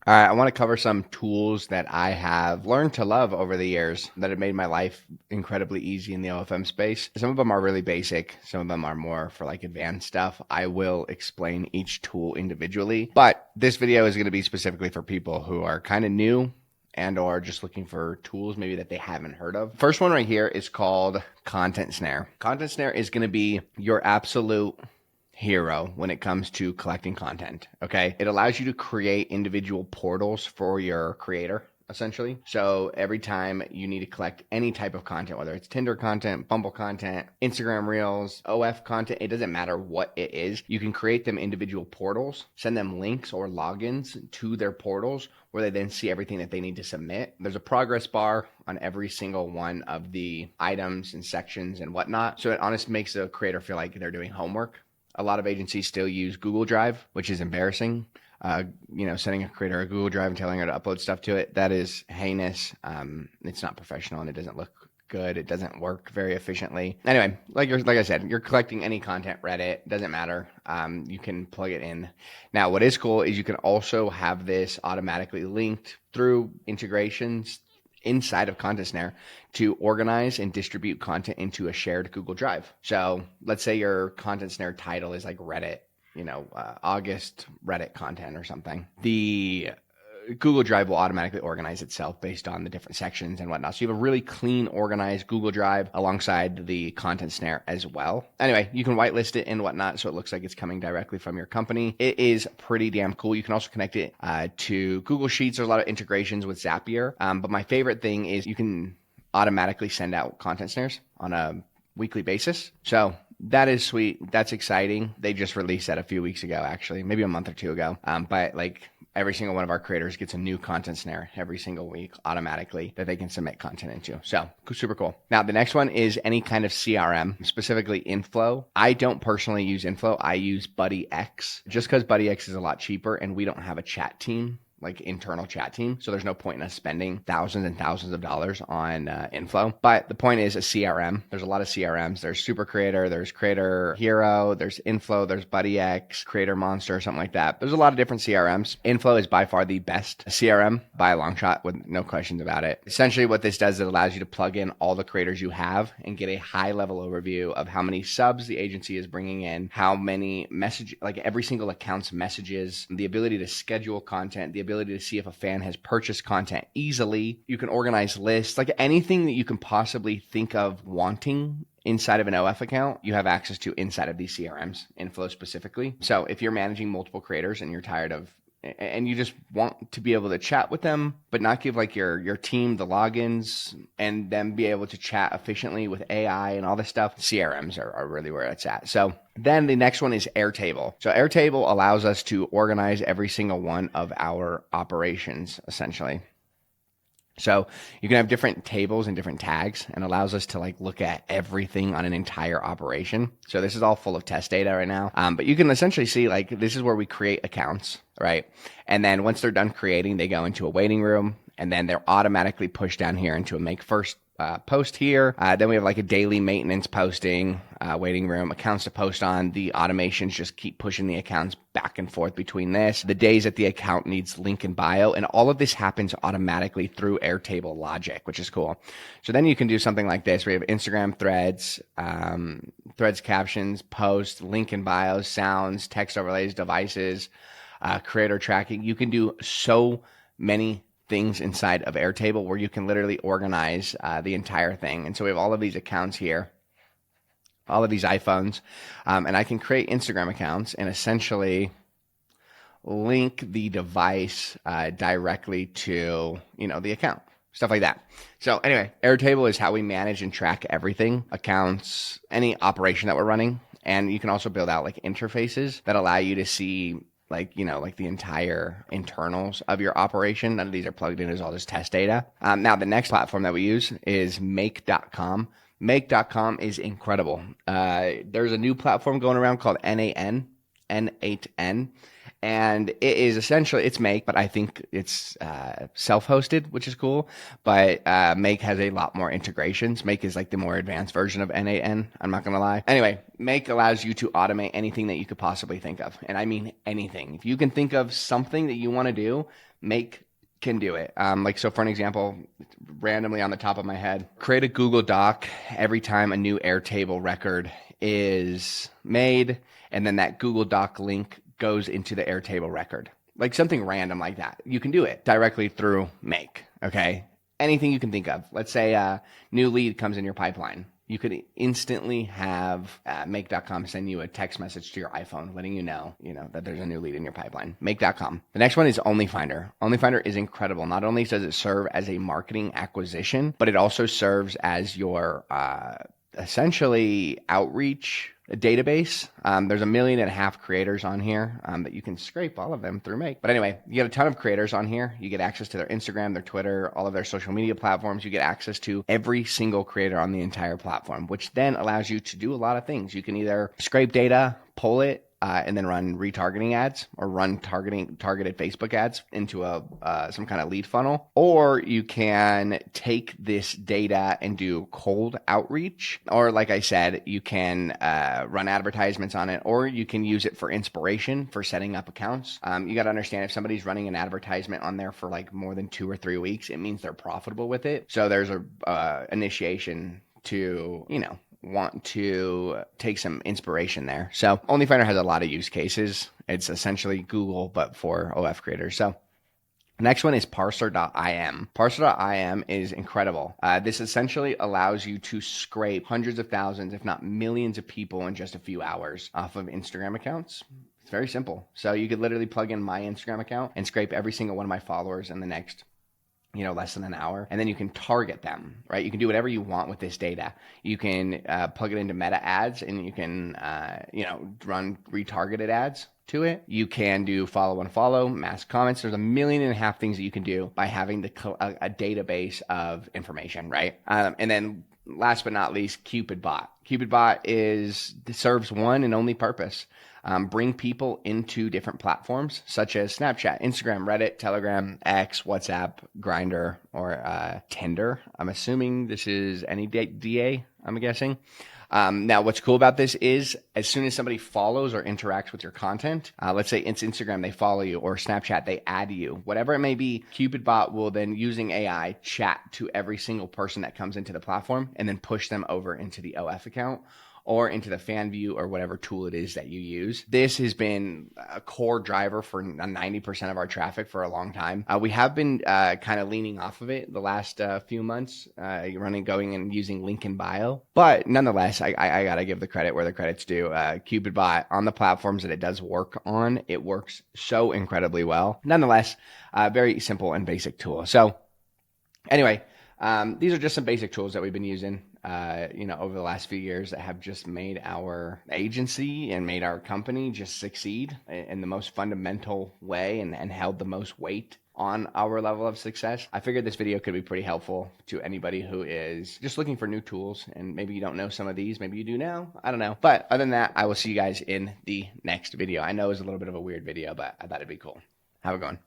All right, I want to cover some tools that I have learned to love over the years that have made my life incredibly easy in the OFM space. Some of them are really basic. Some of them are more for like advanced stuff. I will explain each tool individually, but this video is going to be specifically for people who are kind of new and or just looking for tools maybe that they haven't heard of. First one right here is called Content Snare. Content Snare is going to be your absolute hero when it comes to collecting content. Okay. It allows you to create individual portals for your creator, essentially. So every time you need to collect any type of content, whether it's Tinder content, Bumble content, Instagram Reels, OF content, it doesn't matter what it is. You can create them individual portals, send them links or logins to their portals where they then see everything that they need to submit. There's a progress bar on every single one of the items and sections and whatnot. So it honestly makes the creator feel like they're doing homework. A lot of agencies still use Google Drive, which is embarrassing. Sending a creator a Google Drive and telling her to upload stuff to it, that is heinous. It's not professional and it doesn't look good. It doesn't work very efficiently. Anyway, like I said, you're collecting any content, Reddit, doesn't matter. You can plug it in. Now, what is cool is you can also have this automatically linked through integrations inside of Content Snare to organize and distribute content into a shared Google Drive. So let's say your Content Snare title is like Reddit, August Reddit content or something. The Google Drive will automatically organize itself based on the different sections and whatnot. So you have a really clean, organized Google Drive alongside the Content Snare as well. Anyway, you can whitelist it and whatnot so it looks like it's coming directly from your company. It is pretty damn cool. You can also connect it to Google Sheets. There's a lot of integrations with Zapier. But my favorite thing is you can automatically send out Content Snares on a weekly basis. So that is sweet. That's exciting. They just released that a few weeks ago, actually, maybe a month or two ago. But every single one of our creators gets a new Content Snare every single week automatically that they can submit content into. So super cool. Now, the next one is any kind of CRM, specifically Inflow. I don't personally use Inflow. I use BuddyX just because BuddyX is a lot cheaper and we don't have a chat team, like internal chat team. So there's no point in us spending thousands and thousands of dollars on Inflow. But the point is a CRM. There's a lot of CRMs. There's Super Creator, there's Creator Hero, there's Inflow, there's BuddyX, Creator Monster, something like that. There's a lot of different CRMs. Inflow is by far the best CRM by a long shot with no questions about it. Essentially what this does, it allows you to plug in all the creators you have and get a high level overview of how many subs the agency is bringing in, how many messages, like every single account's messages, the ability to schedule content, the ability to see if a fan has purchased content easily. You can organize lists, like anything that you can possibly think of wanting inside of an OF account, you have access to inside of these CRMs, Inflow specifically. So if you're managing multiple creators and you're tired of and you just want to be able to chat with them, but not give like your team the logins and then be able to chat efficiently with AI and all this stuff, CRMs are really where it's at. So then the next one is Airtable. So Airtable allows us to organize every single one of our operations, essentially. So you can have different tables and different tags and allows us to like look at everything on an entire operation. So this is all full of test data right now. But you can essentially see like this is where we create accounts, right? And then once they're done creating, they go into a waiting room and then they're automatically pushed down here into a make first post here. Then we have like a daily maintenance posting, waiting room, accounts to post on. The automations just keep pushing the accounts back and forth between this. The days that the account needs link in bio, and all of this happens automatically through Airtable logic, which is cool. So then you can do something like this. We have Instagram threads, threads captions, posts, link in bio, sounds, text overlays, devices, creator tracking. You can do so many things inside of Airtable where you can literally organize the entire thing. And so we have all of these accounts here, all of these iPhones, and I can create Instagram accounts and essentially link the device directly to, the account, stuff like that. So anyway, Airtable is how we manage and track everything, accounts, any operation that we're running. And you can also build out like interfaces that allow you to see like the entire internals of your operation. None of these are plugged in. It's all just test data. Now, the next platform that we use is make.com. Make.com is incredible. There's a new platform going around called N8N. And it is essentially, it's Make, but I think it's self-hosted, which is cool. But Make has a lot more integrations. Make is like the more advanced version of N8N. I'm not going to lie. Anyway, Make allows you to automate anything that you could possibly think of. And I mean anything. If you can think of something that you want to do, Make can do it. So for an example, randomly on the top of my head, create a Google Doc every time a new Airtable record is made, and then that Google Doc link goes into the Airtable record. Like something random like that. You can do it directly through Make, okay? Anything you can think of. Let's say a new lead comes in your pipeline. You could instantly have make.com send you a text message to your iPhone letting you know that there's a new lead in your pipeline. Make.com. The next one is OnlyFinder. OnlyFinder is incredible. Not only does it serve as a marketing acquisition, but it also serves as your essentially outreach database. There's 1.5 million creators on here that you can scrape all of them through Make. But anyway, you get a ton of creators on here. You get access to their Instagram, their Twitter, all of their social media platforms. You get access to every single creator on the entire platform, which then allows you to do a lot of things. You can either scrape data, pull it, and then run retargeting ads or run targeted Facebook ads into some kind of lead funnel. Or you can take this data and do cold outreach. Or like I said, you can run advertisements on it, or you can use it for inspiration for setting up accounts. You got to understand, if somebody's running an advertisement on there for like more than 2 or 3 weeks, it means they're profitable with it. So there's a initiation to, want to take some inspiration there. So OnlyFinder has a lot of use cases. It's essentially Google, but for OF creators. So next one is parser.im. Parser.im is incredible. This essentially allows you to scrape hundreds of thousands, if not millions of people in just a few hours off of Instagram accounts. It's very simple. So you could literally plug in my Instagram account and scrape every single one of my followers in the next less than an hour, and then you can target them, right? You can do whatever you want with this data. You can plug it into meta ads, and you can, run retargeted ads to it. You can do follow and follow, mass comments. There's 1.5 million things that you can do by having a database of information, right? And then last but not least, CupidBot. CupidBot serves one and only purpose. Bring people into different platforms such as Snapchat, Instagram, Reddit, Telegram, X, WhatsApp, Grindr, or Tinder. I'm assuming this is any DA, I'm guessing. Now, what's cool about this is as soon as somebody follows or interacts with your content, let's say it's Instagram, they follow you, or Snapchat, they add you, whatever it may be, CupidBot will then, using AI, chat to every single person that comes into the platform and then push them over into the OF account or into the fan view or whatever tool it is that you use. This has been a core driver for 90% of our traffic for a long time. We have been kind of leaning off of it the last few months, going and using link in bio. But nonetheless, I got to give the credit where the credit's due. CupidBot, on the platforms that it does work on, it works so incredibly well. Nonetheless, very simple and basic tool. So anyway, these are just some basic tools that we've been using over the last few years that have just made our agency and made our company just succeed in the most fundamental way and held the most weight on our level of success. I figured this video could be pretty helpful to anybody who is just looking for new tools, and maybe you don't know some of these, maybe you do now, I don't know. But other than that, I will see you guys in the next video. I know it was a little bit of a weird video, but I thought it'd be cool. Have a good one.